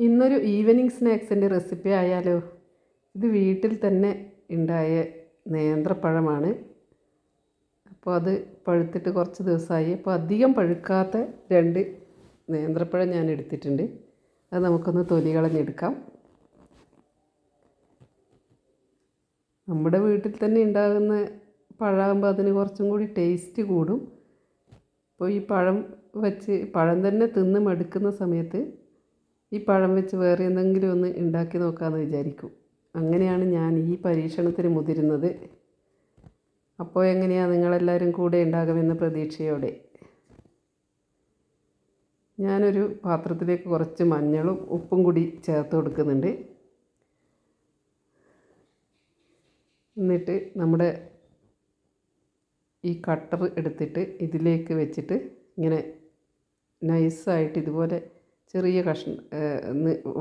ഇന്നൊരു evening സ്നാക്സിൻ്റെ recipe ആയാലോ. ഇത് വീട്ടിൽ തന്നെ ഉണ്ടായ നേന്ത്രപ്പഴമാണ്. അപ്പോൾ അത് പഴുത്തിട്ട് കുറച്ച് ദിവസമായി. അപ്പോൾ അധികം പഴുക്കാത്ത 2 നേന്ത്രപ്പഴം ഞാൻ എടുത്തിട്ടുണ്ട്. അത് നമുക്കൊന്ന് തൊലി കളഞ്ഞെടുക്കാം. നമ്മുടെ വീട്ടിൽ തന്നെ ഉണ്ടാകുന്ന പഴമാകുമ്പോൾ അതിന് കുറച്ചും കൂടി ടേസ്റ്റ് കൂടും. അപ്പോൾ ഈ പഴം തന്നെ തിന്ന് മടുക്കുന്ന സമയത്ത് ഈ പഴം വെച്ച് വേറെ എന്തെങ്കിലും ഒന്ന് ഉണ്ടാക്കി നോക്കാമെന്ന് വിചാരിക്കും. അങ്ങനെയാണ് ഞാൻ ഈ പരീക്ഷണത്തിന് മുതിരുന്നത്. അപ്പോൾ എങ്ങനെയാണ് നിങ്ങളെല്ലാവരും കൂടെ ഉണ്ടാകുമെന്ന പ്രതീക്ഷയോടെ ഞാനൊരു പാത്രത്തിലേക്ക് കുറച്ച് മഞ്ഞളും ഉപ്പും കൂടി ചേർത്ത് കൊടുക്കുന്നുണ്ട്. എന്നിട്ട് നമ്മുടെ ഈ കട്ടർ എടുത്തിട്ട് ഇതിലേക്ക് വെച്ചിട്ട് ഇങ്ങനെ നൈസായിട്ട് ഇതുപോലെ ചെറിയ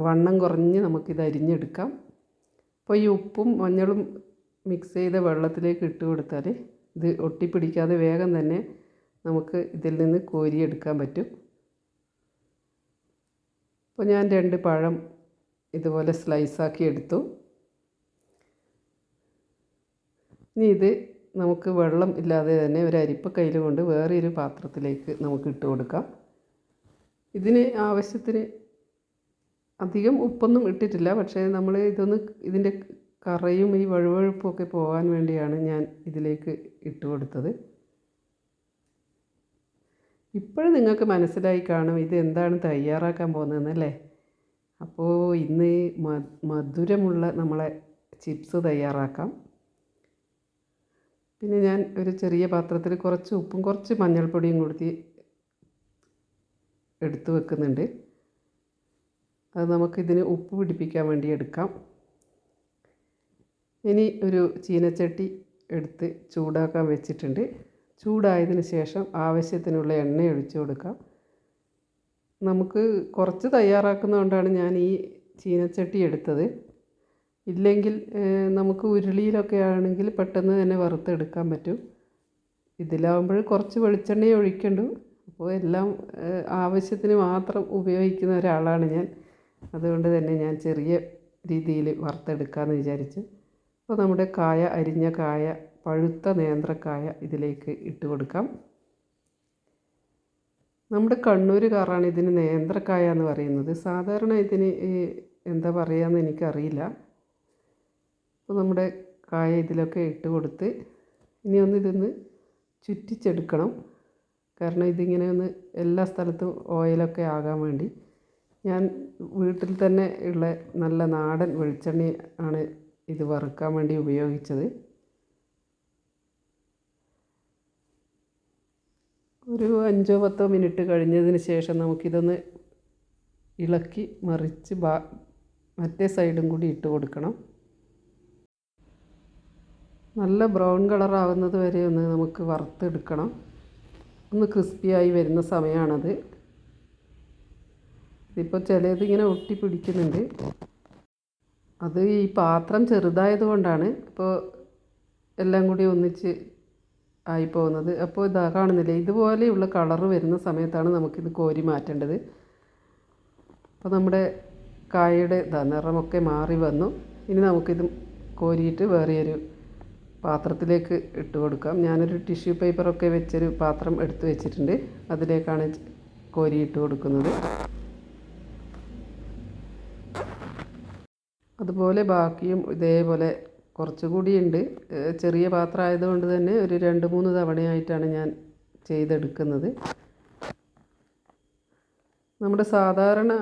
വണ്ണം കുറഞ്ഞ് നമുക്കിത് അരിഞ്ഞെടുക്കാം. അപ്പോൾ ഈ ഉപ്പും മഞ്ഞളും മിക്സ് ചെയ്ത വെള്ളത്തിലേക്ക് ഇട്ട് കൊടുത്താൽ ഇത് ഒട്ടിപ്പിടിക്കാതെ വേഗം തന്നെ നമുക്ക് ഇതിൽ നിന്ന് കോരിയെടുക്കാൻ പറ്റും. അപ്പോൾ ഞാൻ 2 പഴം ഇതുപോലെ സ്ലൈസാക്കി എടുത്തു. ഇനി ഇത് നമുക്ക് വെള്ളം ഇല്ലാതെ തന്നെ ഒരു അരിപ്പ കയ്യിൽ കൊണ്ട് വേറൊരു പാത്രത്തിലേക്ക് നമുക്ക് ഇട്ട് കൊടുക്കാം. ഇതിന് ആവശ്യത്തിന് അധികം ഉപ്പൊന്നും ഇട്ടിട്ടില്ല. പക്ഷേ നമ്മൾ ഇതിൻ്റെ കറയും ഈ വഴുവഴുപ്പും ഒക്കെ പോകാൻ വേണ്ടിയാണ് ഞാൻ ഇതിലേക്ക് ഇട്ട് കൊടുത്തത്. ഇപ്പോഴും നിങ്ങൾക്ക് മനസ്സിലായി കാണും ഇത് എന്താണ് തയ്യാറാക്കാൻ പോകുന്നതെന്നല്ലേ. അപ്പോൾ ഇന്ന് മധുരമുള്ള നമ്മളെ ചിപ്സ് തയ്യാറാക്കാം. പിന്നെ ഞാൻ ഒരു ചെറിയ പാത്രത്തിൽ കുറച്ച് ഉപ്പും കുറച്ച് മഞ്ഞൾപ്പൊടിയും കൊടുത്ത് എടുത്ത് വെക്കുന്നുണ്ട്. അത് നമുക്കിതിന് ഉപ്പ് പിടിപ്പിക്കാൻ വേണ്ടി എടുക്കാം. ഇനി ഒരു ചീനച്ചട്ടി എടുത്ത് ചൂടാക്കാൻ വെച്ചിട്ടുണ്ട്. ചൂടായതിന് ശേഷം ആവശ്യത്തിനുള്ള എണ്ണ ഒഴിച്ച് കൊടുക്കാം. നമുക്ക് കുറച്ച് തയ്യാറാക്കുന്നതുകൊണ്ടാണ് ഞാൻ ഈ ചീനച്ചട്ടി എടുത്തത്. ഇല്ലെങ്കിൽ നമുക്ക് ഉരുളിയിലൊക്കെ ആണെങ്കിൽ പെട്ടെന്ന് തന്നെ വറുത്തെടുക്കാൻ പറ്റും. ഇതിലാവുമ്പോൾ കുറച്ച് വെളിച്ചെണ്ണയെ ഒഴിക്കണ്ടു. അപ്പോൾ എല്ലാം ആവശ്യത്തിന് മാത്രം ഉപയോഗിക്കുന്ന ഒരാളാണ് ഞാൻ. അതുകൊണ്ട് തന്നെ ഞാൻ ചെറിയ രീതിയിൽ വറുത്തെടുക്കാമെന്ന് വിചാരിച്ചു. അപ്പോൾ നമ്മുടെ അരിഞ്ഞ പഴുത്ത നേന്ത്രക്കായ ഇതിലേക്ക് ഇട്ട് കൊടുക്കാം. നമ്മുടെ കണ്ണൂരുകാരാണ് ഇതിന് നേന്ത്രക്കായ എന്ന് പറയുന്നത്. സാധാരണ ഇതിന് എന്താ പറയുകയെന്ന് എനിക്കറിയില്ല. അപ്പോൾ നമ്മുടെ കായ ഇതിലൊക്കെ ഇട്ട് കൊടുത്ത് ഇനി ഇതൊന്ന് ചുറ്റിച്ചെടുക്കണം. കാരണം ഇതിങ്ങനെ ഒന്ന് എല്ലാ സ്ഥലത്തും ഓയിലൊക്കെ ആകാൻ വേണ്ടി ഞാൻ വീട്ടിൽ തന്നെ ഉള്ള നല്ല നാടൻ വെളിച്ചെണ്ണ ആണ് ഇത് വറുക്കാൻ വേണ്ടി ഉപയോഗിച്ചത്. ഒരു 5-10 മിനിറ്റ് കഴിഞ്ഞതിന് ശേഷം നമുക്കിതൊന്ന് ഇളക്കി മറിച്ച് മറ്റേ സൈഡും കൂടി ഇട്ട് കൊടുക്കണം. നല്ല ബ്രൗൺ കളറാവുന്നത് വരെ ഒന്ന് നമുക്ക് വറുത്തെടുക്കണം. ഒന്ന് ക്രിസ്പിയായി വരുന്ന സമയമാണത്. ഇതിപ്പോൾ ചിലതിങ്ങനെ ഒട്ടിപ്പിടിക്കുന്നുണ്ട്. അത് ഈ പാത്രം ചെറുതായത് കൊണ്ടാണ് ഇപ്പോൾ എല്ലാം കൂടി ഒന്നിച്ച് ആയിപ്പോകുന്നത്. അപ്പോൾ ഇതാ കാണുന്നില്ലേ, ഇതുപോലെയുള്ള കളറ് വരുന്ന സമയത്താണ് നമുക്കിത് കോരി മാറ്റേണ്ടത്. അപ്പോൾ നമ്മുടെ കായയുടെ നിറമൊക്കെ മാറി വന്നു. ഇനി നമുക്കിത് കോരിയിട്ട് വേറെയൊരു പാത്രത്തിലേക്ക് ഇട്ട് കൊടുക്കാം. ഞാനൊരു ടിഷ്യൂ പേപ്പറൊക്കെ വെച്ചൊരു പാത്രം എടുത്ത് വെച്ചിട്ടുണ്ട്. അതിലേക്കാണ് കോരിയിട്ട് കൊടുക്കുന്നത്. അതുപോലെ ബാക്കിയും ഇതേപോലെ കുറച്ചുകൂടി ഉണ്ട്. ചെറിയ പാത്രം ആയതുകൊണ്ട് തന്നെ ഒരു 2-3 തവണയായിട്ടാണ് ഞാൻ ചെയ്തെടുക്കുന്നത്. നമ്മുടെ സാധാരണ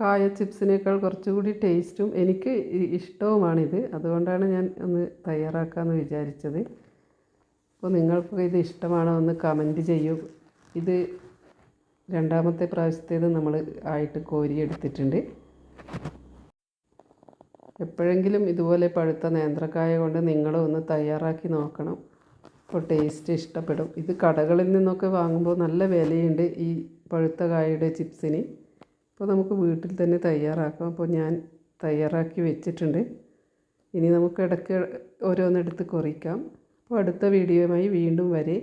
കായ ചിപ്സിനേക്കാൾ കുറച്ചുകൂടി ടേസ്റ്റും എനിക്ക് ഇഷ്ടവുമാണിത്. അതുകൊണ്ടാണ് ഞാൻ ഒന്ന് തയ്യാറാക്കാമെന്ന് വിചാരിച്ചത്. അപ്പോൾ നിങ്ങൾക്കൊക്കെ ഇത് ഇഷ്ടമാണോ എന്ന് കമൻറ്റ് ചെയ്യൂ. ഇത് 2ാമത്തെ പ്രാവശ്യത്തേത് നമ്മൾ ആയിട്ട് കോരിയെടുത്തിട്ടുണ്ട്. എപ്പോഴെങ്കിലും ഇതുപോലെ പഴുത്ത നേന്ത്രക്കായ കൊണ്ട് നിങ്ങളും ഒന്ന് തയ്യാറാക്കി നോക്കണം. അപ്പോൾ ടേസ്റ്റ് ഇഷ്ടപ്പെടും. ഇത് കടകളിൽ നിന്നൊക്കെ വാങ്ങുമ്പോൾ നല്ല വിലയുണ്ട് ഈ പഴുത്ത കായയുടെ ചിപ്സിന്. അപ്പോൾ നമുക്ക് വീട്ടിൽ തന്നെ തയ്യാറാക്കാം. അപ്പോൾ ഞാൻ തയ്യാറാക്കി വെച്ചിട്ടുണ്ട്. ഇനി നമുക്ക് ഇടയ്ക്ക് ഓരോന്നെടുത്ത് കുറിക്കാം. അപ്പോൾ അടുത്ത വീഡിയോയുമായി വീണ്ടും വരാം.